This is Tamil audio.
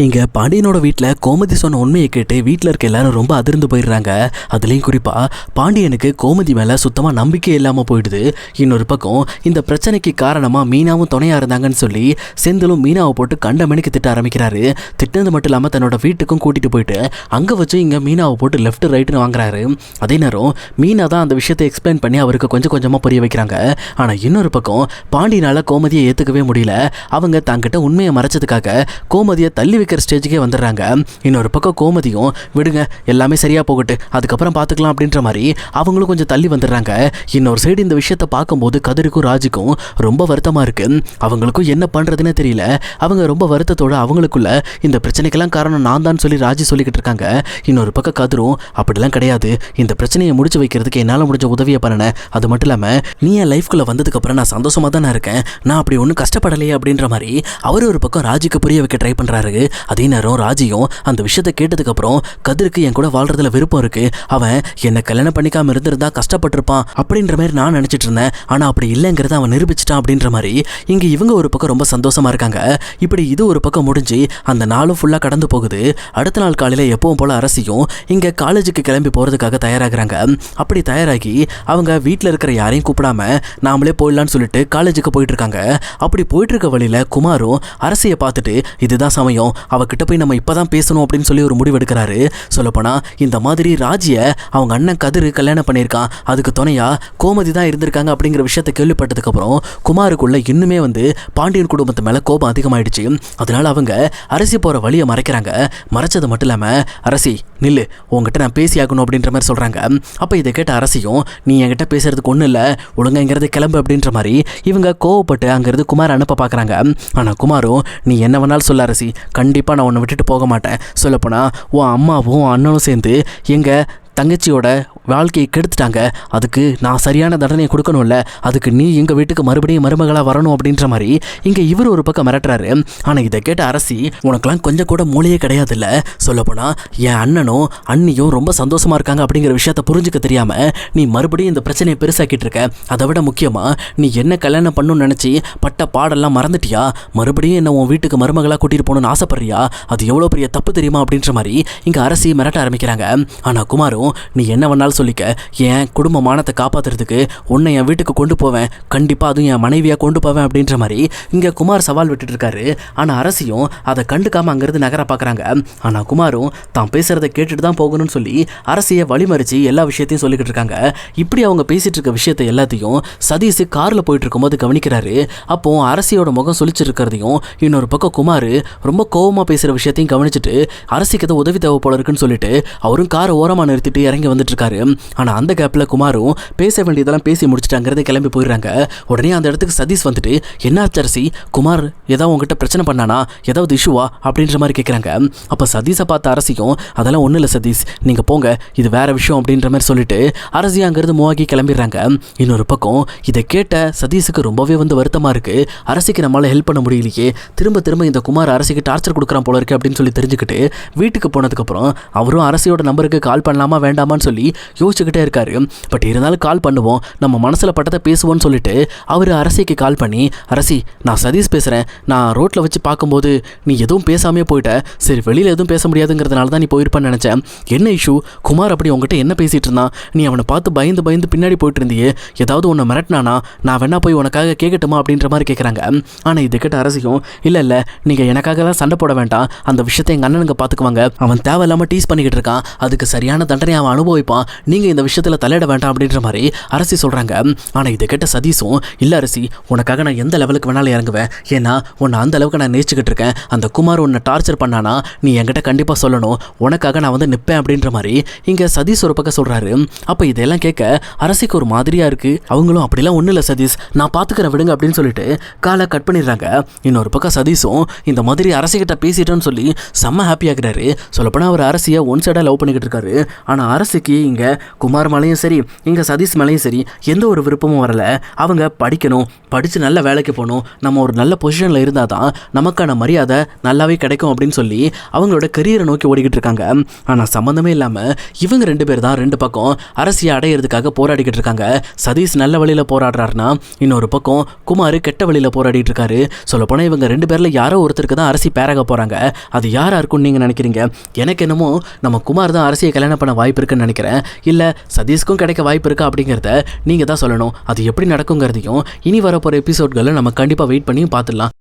இங்கே பாண்டியனோட வீட்டில் கோமதி சொன்ன உண்மையை கேட்டு வீட்டில் இருக்க எல்லாரும் ரொம்ப அதிர்ந்து போயிடுறாங்க. அதுலேயும் குறிப்பாக பாண்டியனுக்கு கோமதி மேலே சுத்தமாக நம்பிக்கை இல்லாமல் போயிடுது. இன்னொரு பக்கம் இந்த பிரச்சனைக்கு காரணமாக மீனாவும் துணையாக இருந்தாங்கன்னு சொல்லி செந்திலும் மீனாவை போட்டு கண்டமணிக்கு திட்ட ஆரம்பிக்கிறாரு. திட்டினது மட்டும் இல்லாமல் தன்னோட வீட்டுக்கும் கூட்டிகிட்டு போயிட்டு அங்கே வச்சு இங்கே மீனாவை போட்டு லெஃப்ட் ரைட்டுன்னு வாங்குறாரு. அதே நேரம் மீனா தான் அந்த விஷயத்தை எக்ஸ்பிளைன் பண்ணி அவருக்கு கொஞ்சம் கொஞ்சமாக புரிய வைக்கிறாங்க. ஆனால் இன்னொரு பக்கம் பாண்டியனால் கோமதியை ஏற்றுக்கவே முடியல. அவங்க தங்கிட்ட உண்மையை மறைச்சதுக்காக கோமதியை தள்ளி வைக்கிற ஸ்டேஜுக்கே வந்துடுறாங்க. இன்னொரு பக்கம் கோமதியும் விடுங்க எல்லாமே சரியாக போகட்டு அதுக்கப்புறம் பார்த்துக்கலாம் அப்படின்ற மாதிரி அவங்களும் கொஞ்சம் தள்ளி வந்துடுறாங்க. இன்னொரு சைடு இந்த விஷயத்தை பார்க்கும்போது கதிருக்கும் ராஜுக்கும் ரொம்ப வருத்தமாக இருக்குது. அவங்களுக்கும் என்ன பண்ணுறதுன்னு தெரியல. அவங்க ரொம்ப வருத்தத்தோடு அவங்களுக்குள்ள இந்த பிரச்சனைக்கெல்லாம் காரணம் நான் தான் சொல்லி ராஜு சொல்லிக்கிட்டு இருக்காங்க. இன்னொரு பக்கம் கதிரும் அப்படிலாம் கிடையாது, இந்த பிரச்சனையை முடிச்சு வைக்கிறதுக்கு என்னால் முடிஞ்ச உதவியை பண்ணினேன். அது மட்டும் இல்லாமல் நீ என் லைஃப்குள்ளே வந்ததுக்கப்புறம் நான் சந்தோஷமாக தான் இருக்கேன், நான் அப்படி ஒன்றும் கஷ்டப்படலையே அப்படின்ற மாதிரி அவர் ஒரு பக்கம் ராஜுக்கு புரிய வைக்க ட்ரை பண்ணுறாரு. அதே நேரம் ராஜியும் அந்த விஷயத்தை கேட்டதுக்கப்புறம் கதிருக்கு என் கூட வாழ்றதுல விருப்பம் இருக்கு, அவன் என்னை கல்யாணம் பண்ணிக்காம இருந்திருந்தா கஷ்டப்பட்டிருப்பான் அப்படின்ற மாதிரி நான் நினச்சிட்டு இருந்தேன், ஆனால் அப்படி இல்லைங்கிறத அவன் நிரூபிச்சிட்டான் அப்படின்ற மாதிரி இங்கே இவங்க ஒரு பக்கம் ரொம்ப சந்தோஷமா இருக்காங்க. இப்படி இது ஒரு பக்கம் முடிஞ்சு அந்த நாளும் ஃபுல்லாக கடந்து போகுது. அடுத்த நாள் காலையில் எப்பவும் போல அரசியும் இங்கே காலேஜுக்கு கிளம்பி போகிறதுக்காக தயாராகிறாங்க. அப்படி தயாராகி அவங்க வீட்டில் இருக்கிற யாரையும் கூப்பிடாம நாமளே போயிடலான்னு சொல்லிட்டு காலேஜுக்கு போயிட்டு இருக்காங்க. அப்படி போயிட்டு இருக்க வழியில் குமாரும் அரசியை பார்த்துட்டு இதுதான் சமயம், அவகிட்ட போய் நம்ம இப்போதான் பேசணும் அப்படின்னு சொல்லி ஒரு முடிவு எடுக்கிறாரு. சொல்லப்போனால் இந்த மாதிரி ராஜியை அவங்க அண்ணன் கதிர் கல்யாணம் பண்ணியிருக்கான், அதுக்கு துணையா கோமதி தான் இருந்திருக்காங்க அப்படிங்கிற விஷயத்தை கேள்விப்பட்டதுக்கப்புறம் குமாருக்குள்ள இன்னுமே பாண்டியன் குடும்பத்து மேலே கோபம் அதிகமாயிடுச்சு. அதனால அவங்க அரசி போகிற வழியை மறைக்கிறாங்க. மறைச்சது மட்டும் இல்லாமல் அரசி நில்லு, உங்ககிட்ட நான் பேசி ஆகணும் அப்படின்ற மாதிரி சொல்கிறாங்க. அப்போ இதை கேட்ட அரசியும் நீ என்கிட்ட பேசுறதுக்கு ஒன்றும் இல்லை, ஒழுங்காங்கிறது கிளம்பு அப்படின்ற மாதிரி இவங்க கோவப்பட்டு அங்கேருந்து குமார் அனுப்ப பார்க்குறாங்க. ஆனால் குமாரும் நீ என்ன வேணாலும் சொல்ல அரசி, கண்டிப்பாக நான் உன்னை விட்டுட்டு போக மாட்டேன். சொல்லப்போனால் உன் அம்மாவும் அண்ணனும் சேர்ந்து எங்கள் தங்கச்சியோட வாழ்க்கையை கெடுத்துட்டாங்க, அதுக்கு நான் சரியான தண்டனையை கொடுக்கணும்ல, அதுக்கு நீ எங்கள் வீட்டுக்கு மறுபடியும் மருமகளாக வரணும் அப்படின்ற மாதிரி இங்கே இவர் ஒரு பக்கம் மிரட்டுறாரு. ஆனால் இதை கேட்ட அரசி உனக்கெல்லாம் கொஞ்சம் கூட மூளையே கிடையாதுல்ல, சொல்லப்போனால் என் அண்ணனும் அண்ணியும் ரொம்ப சந்தோஷமாக இருக்காங்க அப்படிங்கிற விஷயத்த புரிஞ்சுக்க தெரியாமல் நீ மறுபடியும் இந்த பிரச்சனையை பெருசாக்கிட்டு இருக்க. அதை விட முக்கியமாக நீ என்ன கல்யாணம் பண்ணணும்னு நினச்சி பட்ட பாடெல்லாம் மறந்துட்டியா, மறுபடியும் என்ன உன் வீட்டுக்கு மருமகளாக கூட்டிகிட்டு போகணும்னு ஆசைப்படுறியா, அது எவ்வளோ பெரிய தப்பு தெரியுமா அப்படின்ற மாதிரி இங்கே அரசி மிரட்ட ஆரம்பிக்கிறாங்க. ஆனால் குமாரும் நீ என்ன வேணாலும் சொல்லிக்க, என் குடும்ப மானத்தை காப்பாற்றுறதுக்கு உன்னை என் வீட்டுக்கு கொண்டு போவேன், கண்டிப்பாக அதுவும் என் மனைவியாக கொண்டு போவேன் அப்படின்ற மாதிரி இங்கே குமார் சவால் விட்டுட்டு இருக்காரு. ஆனால் அரசியும் அதை கண்டுக்காமல் அங்கேருந்து நகர பார்க்குறாங்க. ஆனால் குமாரும் தான் பேசுகிறத கேட்டுட்டு தான் போகணும்னு சொல்லி அரசியை வழிமறிச்சு எல்லா விஷயத்தையும் சொல்லிக்கிட்டு இருக்காங்க. இப்படி அவங்க பேசிகிட்டு இருக்க விஷயத்தை எல்லாத்தையும் சதீஷ் காரில் போயிட்டு இருக்கும்போது கவனிக்கிறாரு. அப்போ அரசியோட முகம் சொல்லிச்சிருக்கிறதையும் இன்னொரு பக்கம் குமார் ரொம்ப கோவமாக பேசுகிற விஷயத்தையும் கவனிச்சுட்டு அரசிக்கு ஏதோ உதவி தேவை போல இருக்குன்னு சொல்லிட்டு அவரும் காரை ஓரமாக நிறுத்திட்டு இறங்கி வந்துட்டு இருக்காரு. ஆனால் அந்த கேப்பில் குமாரும் பேச வேண்டியதெல்லாம் பேசி முடிச்சுட்டாங்கிறத கிளம்பி போயிடுறாங்க. உடனே அந்த இடத்துக்கு சதீஷ் வந்துட்டு என்ன அரசி, குமார் ஏதாவது உங்ககிட்ட பிரச்சனை பண்ணானா, ஏதாவது இஷ்யூவா அப்படின்ற மாதிரி கேட்குறாங்க. அப்போ சதீஷை பார்த்த அரசியும் அதெல்லாம் ஒன்றும் இல்லை சதீஷ், நீங்கள் போங்க, இது வேற விஷயம் அப்படின்ற மாதிரி சொல்லிட்டு அரசி அங்கேருந்து மூவாக்கி கிளம்பிடுறாங்க. இன்னொரு பக்கம் இதை கேட்ட சதீஷுக்கு ரொம்பவே வருத்தமாக இருக்குது. அரசிக்கு நம்மளால் ஹெல்ப் பண்ண முடியலையே, திரும்ப திரும்ப இந்த குமார் அரசிக்கு டார்ச்சர் கொடுக்குறான் போல இருக்கு அப்படின்னு சொல்லி தெரிஞ்சுக்கிட்டு வீட்டுக்கு போனதுக்கப்புறம் அவரும் அரசியோட நம்பருக்கு கால் பண்ணலாமா வேண்டாமான்னு சொல்லி யோசிச்சுக்கிட்டே இருக்காரு. பட் இருந்தாலும் கால் பண்ணுவோம், நம்ம மனசில் பட்டதை பேசுவோன்னு சொல்லிட்டு அவர் அரசிக்கு கால் பண்ணி அரசி நான் சதீஷ் பேசுகிறேன், நான் ரோட்டில் வச்சு பார்க்கும்போது நீ எதுவும் பேசாமே போயிட்ட, சரி வெளியில் எதுவும் பேச முடியாதுங்கிறதுனால தான் நீ போயிருப்பான்னு நினச்சேன், என்ன இஷ்யூ, குமார் அப்படி உங்ககிட்ட என்ன பேசிகிட்டு இருந்தான், நீ அவனை பார்த்து பயந்து பயந்து பின்னாடி போயிட்டு இருந்தியே, ஏதாவது உன்னை மிரட்டினானா, நான் வேணா போய் உனக்காக கேட்கட்டுமா அப்படின்ற மாதிரி கேட்குறாங்க. ஆனால் இது கேட்ட அரசியும் இல்லை நீங்கள் எனக்காக தான் சண்டை போட வேண்டாம், அந்த விஷயத்தை எங்கள் அண்ணனுங்க பார்த்துக்குவாங்க, அவன் தேவையில்லாமல் டீஸ் பண்ணிக்கிட்டு இருக்கான், அதுக்கு சரியான தண்டனை அவன் அனுபவிப்பான், நீங்கள் இந்த விஷயத்தில் தலையிட வேண்டாம் அப்படின்ற மாதிரி அரசி சொல்கிறாங்க. ஆனால் இதை கேட்ட சதீஷும் இல்லை அரசி, உனக்காக நான் எந்த லெவலுக்கு வேணாலும் இறங்குவேன், ஏன்னா உன்னை அந்த அளவுக்கு நான் நேசிச்சுக்கிட்டு இருக்கேன், அந்த குமார் உன்னை டார்ச்சர் பண்ணானா நீ என்கிட்ட கண்டிப்பாக சொல்லணும், உனக்காக நான் நிற்பேன் அப்படின்ற மாதிரி இங்கே சதீஷ் ஒரு பக்கம் சொல்கிறாரு. அப்போ இதெல்லாம் கேட்க அரசிக்கு ஒரு மாதிரியாக இருக்குது. அவங்களும் அப்படிலாம் ஒன்றும் இல்லை சதீஷ், நான் பார்த்துக்கிறேன் விடுங்க அப்படின்னு சொல்லிட்டு காலை கட் பண்ணிடுறாங்க. இன்னொரு பக்கம் சதீஷும் இந்த மாதிரி அரசிக்கிட்ட பேசிட்டோன்னு சொல்லி செம்ம ஹாப்பி ஆகிறாரு. சொல்லப்போனால் அவர் அரசியை ஒன் சைடாக லவ் பண்ணிக்கிட்டு இருக்காரு. ஆனால் ஆனால் அரசுக்கு இங்கே குமார் மேலேயும் சரி இங்கே சதீஷ் மேலேயும் சரி எந்த ஒரு விருப்பமும் வரலை. அவங்க படிக்கணும், படித்து நல்ல வேலைக்கு போகணும், நம்ம ஒரு நல்ல பொசிஷனில் இருந்தால் தான் நமக்கான மரியாதை நல்லாவே கிடைக்கும் அப்படின்னு சொல்லி அவங்களோட கரியரை நோக்கி ஓடிக்கிட்டு இருக்காங்க. ஆனால் சம்மந்தமே இல்லாமல் இவங்க 2 பேர் தான் 2 பக்கம் அரசியை அடையிறதுக்காக போராடிக்கிட்டு இருக்காங்க. சதீஷ் நல்ல வழியில் போராடுறாருன்னா இன்னொரு பக்கம் குமார் கெட்ட வழியில் போராடிட்டு இருக்காரு. சொல்லப்போனால் இவங்க 2 பேரில் யாரோ ஒருத்தருக்கு தான் அரசி பேராக போகிறாங்க. அது யாராக இருக்கும்னு நீங்கள் நினைக்கிறீங்க? எனக்கு என்னமோ நம்ம குமார் தான் அரசியை கல்யாணம் பண்ண வாய்ப்பு இருக்குன்னு நினைக்கிறேன். இல்லை சதீஷ்க்கும் கிடைக்க வாய்ப்பு இருக்கா அப்படிங்கிறத நீங்கள் தான் சொல்லணும். அது எப்படி நடக்குங்கிறதையும் இனி வரப்போகிற எபிசோட்களை நம்ம கண்டிப்பாக வெயிட் பண்ணி பார்த்துடலாம்.